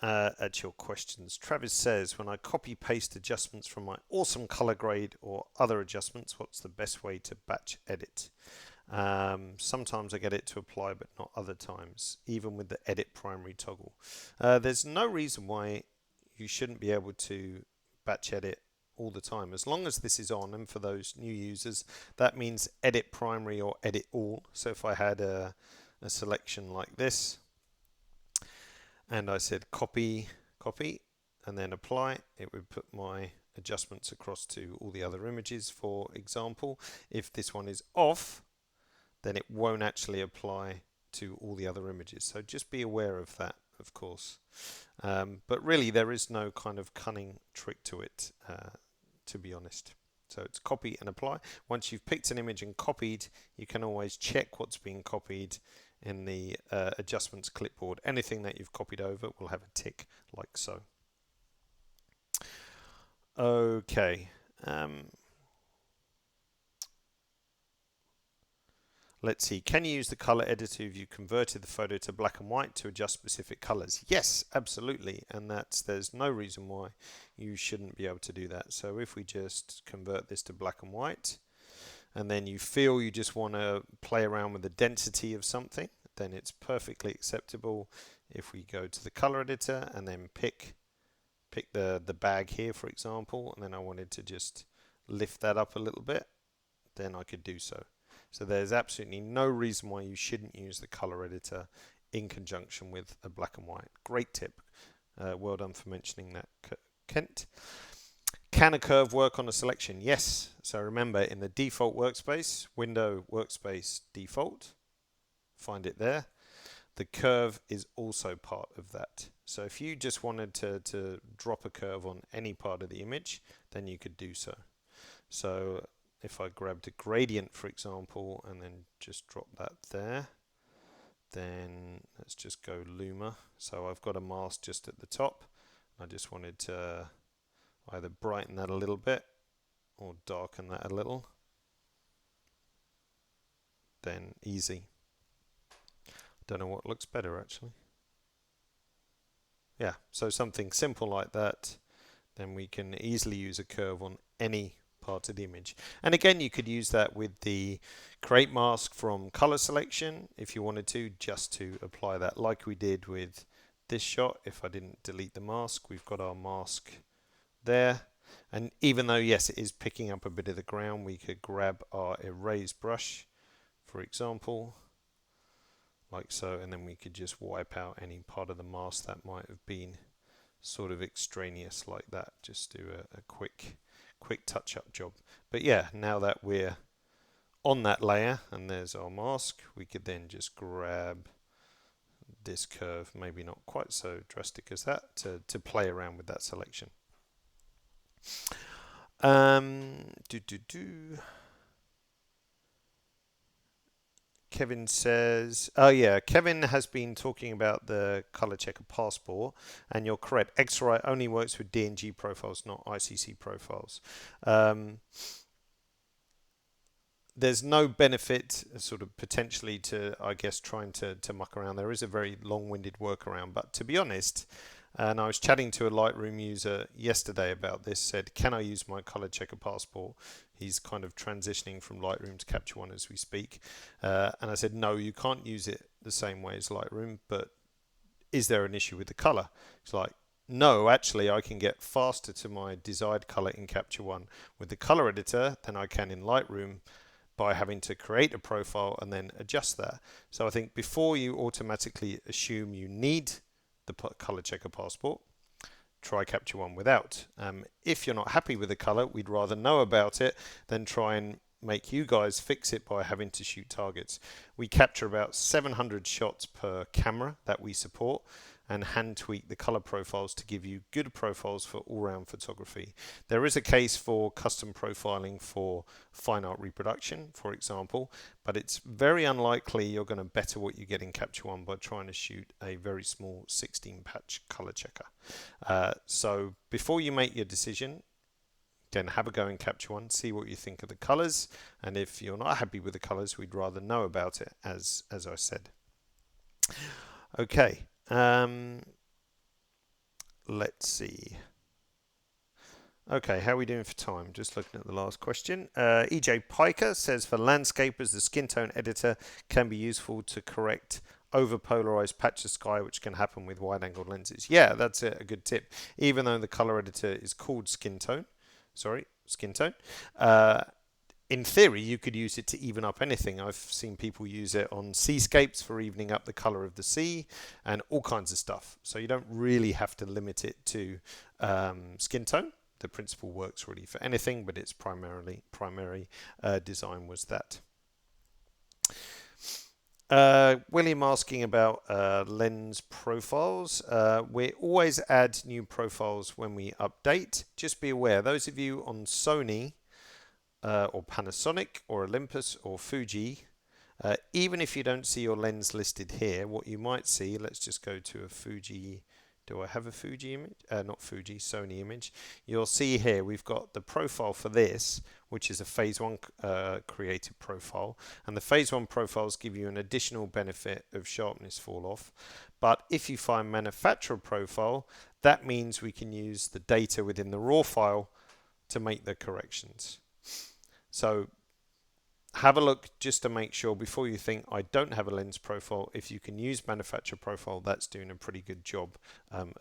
at your questions. Travis says, when I copy paste adjustments from my awesome color grade or other adjustments, what's the best way to batch edit? Sometimes I get it to apply, but not other times, even with the edit primary toggle. There's no reason why you shouldn't be able to batch edit all the time. As long as this is on, and for those new users, that means edit primary or edit all. So if I had a selection like this, and I said copy, copy, and then apply, it would put my adjustments across to all the other images. For example, if this one is off, then it won't actually apply to all the other images. So just be aware of that, of course. But really, there is no kind of cunning trick to it, to be honest. So it's copy and apply. Once you've picked an image and copied, you can always check what's being copied in the adjustments clipboard. Anything that you've copied over will have a tick like so. Okay. Let's see, can you use the color editor if you converted the photo to black and white to adjust specific colors? Yes, absolutely, and there's no reason why you shouldn't be able to do that. So if we just convert this to black and white, and then you feel you just want to play around with the density of something, then it's perfectly acceptable if we go to the color editor and then pick the bag here, for example, and then I wanted to just lift that up a little bit, then I could do so. So there's absolutely no reason why you shouldn't use the color editor in conjunction with a black and white. Great tip. Well done for mentioning that, Kent. Can a curve work on a selection? Yes. So remember, in the default workspace, window workspace default, find it there. The curve is also part of that. So if you just wanted to drop a curve on any part of the image, then you could do so. So if I grabbed a gradient, for example, and then just drop that there, then let's just go Luma. So I've got a mask just at the top. I just wanted to either brighten that a little bit or darken that a little. Then easy. Don't know what looks better actually. Yeah, so something simple like that, then we can easily use a curve on any part of the image. And again, you could use that with the create mask from color selection if you wanted to, just to apply that like we did with this shot. If I didn't delete the mask, we've got our mask there. And even though, yes, it is picking up a bit of the ground, we could grab our erase brush, for example, like so, and then we could just wipe out any part of the mask that might have been sort of extraneous like that. Just do a quick touch-up job. But yeah, now that we're on that layer and there's our mask, we could then just grab this curve, maybe not quite so drastic as that, to play around with that selection. Kevin says, oh yeah, Kevin has been talking about the color checker passport, and you're correct. X-Ray only works with DNG profiles, not ICC profiles. There's no benefit sort of potentially to, I guess, trying to muck around. There is a very long-winded workaround, but to be honest, and I was chatting to a Lightroom user yesterday about this, said, can I use my color checker passport? He's kind of transitioning from Lightroom to Capture One as we speak. And I said, no, you can't use it the same way as Lightroom, but is there an issue with the color? It's like, no, actually, I can get faster to my desired color in Capture One with the color editor than I can in Lightroom by having to create a profile and then adjust that. So I think before you automatically assume you need the color checker passport, try Capture One without. If you're not happy with the color, we'd rather know about it than try and make you guys fix it by having to shoot targets. We capture about 700 shots per camera that we support, and hand tweak the color profiles to give you good profiles for all-round photography. There is a case for custom profiling for fine art reproduction, for example, but it's very unlikely you're going to better what you get in Capture One by trying to shoot a very small 16-patch color checker. So before you make your decision, then have a go in Capture One, see what you think of the colors, and if you're not happy with the colors, we'd rather know about it, as I said. Okay. Let's see. Okay, how are we doing for time? Just looking at the last question. EJ Piker says, for landscapers, the Skintone editor can be useful to correct over-polarized patch of sky, which can happen with wide-angle lenses. Yeah, that's a good tip. Even though the color editor is called Skintone, sorry, skin tone. In theory, you could use it to even up anything. I've seen people use it on seascapes for evening up the color of the sea and all kinds of stuff. So you don't really have to limit it to skin tone. The principle works really for anything, but its primary design was that. William asking about lens profiles. We always add new profiles when we update. Just be aware, those of you on Sony or Panasonic or Olympus or Fuji, even if you don't see your lens listed here, what you might see, let's just go to a Fuji. Do I have a Fuji image? Not Fuji, Sony image. You'll see here we've got the profile for this, which is a phase 1 created profile. And the phase 1 profiles give you an additional benefit of sharpness fall off. But if you find manufacturer profile, that means we can use the data within the raw file to make the corrections. So have a look just to make sure before you think I don't have a lens profile. If you can use manufacturer profile, that's doing a pretty good job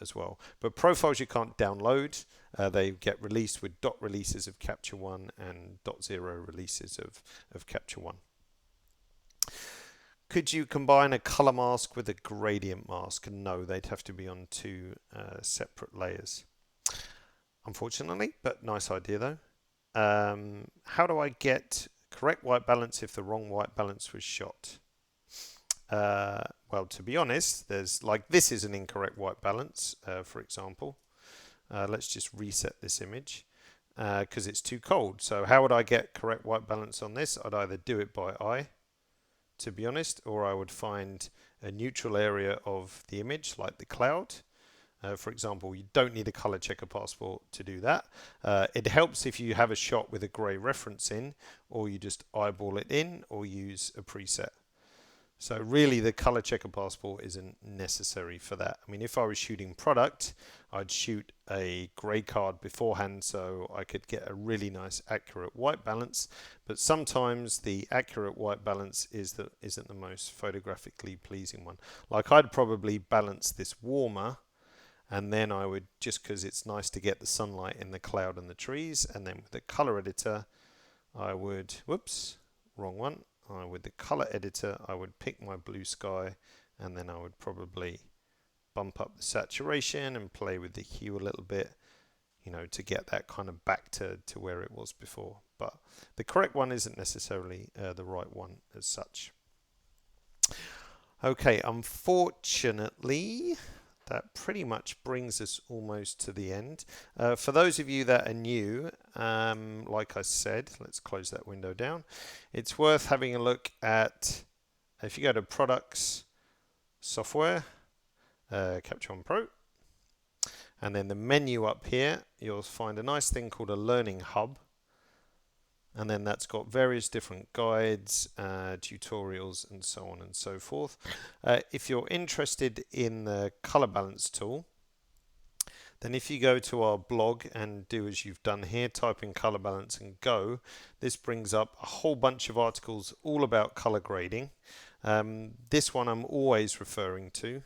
as well. But profiles you can't download. They get released with dot releases of Capture One and .0 releases of Capture One. Could you combine a color mask with a gradient mask? No, they'd have to be on two separate layers, unfortunately, but nice idea though. How do I get correct white balance if the wrong white balance was shot? Well, to be honest, there's like this is an incorrect white balance, for example. Let's just reset this image because it's too cold. So how would I get correct white balance on this? I'd either do it by eye, to be honest, or I would find a neutral area of the image like the cloud. For example, you don't need a color checker passport to do that. It helps if you have a shot with a gray reference in, or you just eyeball it in, or use a preset. So really the color checker passport isn't necessary for that. I mean, if I was shooting product, I'd shoot a gray card beforehand so I could get a really nice accurate white balance. But sometimes the accurate white balance isn't the most photographically pleasing one. Like I'd probably balance this warmer, and then I would, just because it's nice to get the sunlight in the cloud and the trees, and then with the color editor, I would, whoops, wrong one. With the color editor, I would pick my blue sky, and then I would probably bump up the saturation and play with the hue a little bit, you know, to get that kind of back to where it was before. But the correct one isn't necessarily the right one as such. Okay, unfortunately, that pretty much brings us almost to the end. For those of you that are new, like I said, let's close that window down. It's worth having a look at, if you go to Products, Software, Capture One Pro, and then the menu up here, you'll find a nice thing called a Learning Hub. And then that's got various different guides, tutorials, and so on and so forth. If you're interested in the color balance tool, then if you go to our blog and do as you've done here, type in color balance and go, this brings up a whole bunch of articles all about color grading. This one I'm always referring to.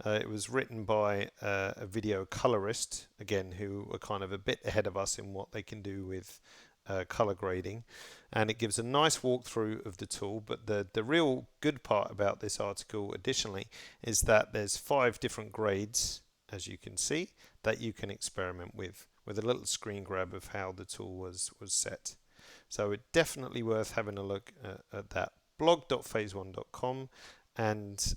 It was written by a video colorist, again, who are kind of a bit ahead of us in what they can do with color grading, and it gives a nice walkthrough of the tool. But the real good part about this article additionally is that there's 5 different grades, as you can see, that you can experiment with a little screen grab of how the tool was set. So it's definitely worth having a look at that. blog.phase1.com, and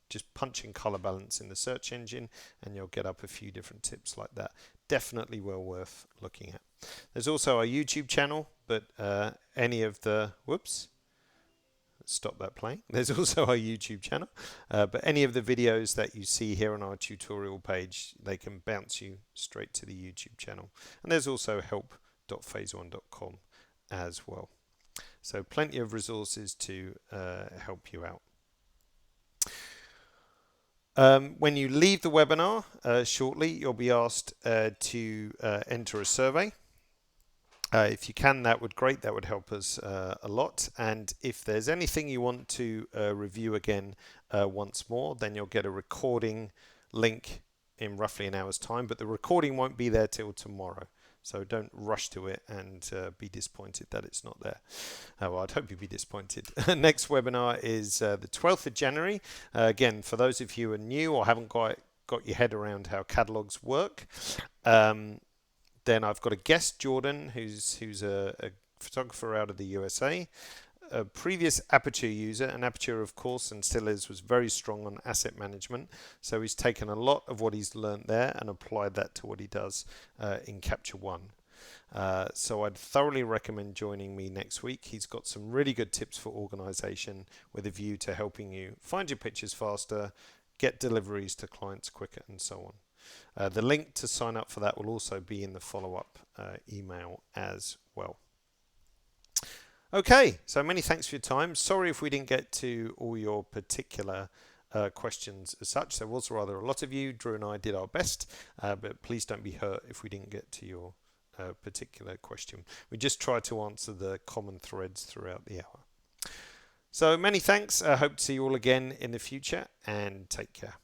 just punch in color balance in the search engine and you'll get up a few different tips like that. Definitely well worth looking at. There's also our YouTube channel, but any of the, whoops, stop that playing. There's also our YouTube channel, but any of the videos that you see here on our tutorial page, they can bounce you straight to the YouTube channel. And there's also help.phase1.com as well. So plenty of resources to help you out. When you leave the webinar shortly, you'll be asked to enter a survey. If you can, that would great. That would help us a lot. And if there's anything you want to review again once more, then you'll get a recording link in roughly an hour's time. But the recording won't be there till tomorrow. So don't rush to it and be disappointed that it's not there. Well, I'd hope you'd be disappointed. Next webinar is the 12th of January. Again, for those of you who are new or haven't quite got your head around how catalogs work, then I've got a guest, Jordan, who's a photographer out of the USA, a previous Aperture user, and Aperture, of course, and still is, was very strong on asset management. So he's taken a lot of what he's learnt there and applied that to what he does in Capture One. So I'd thoroughly recommend joining me next week. He's got some really good tips for organization with a view to helping you find your pictures faster, get deliveries to clients quicker, and so on. The link to sign up for that will also be in the follow-up email as well. Okay, so many thanks for your time. Sorry if we didn't get to all your particular questions as such. There was rather a lot of you. Drew and I did our best, but please don't be hurt if we didn't get to your particular question. We just try to answer the common threads throughout the hour. So many thanks. I hope to see you all again in the future, and take care.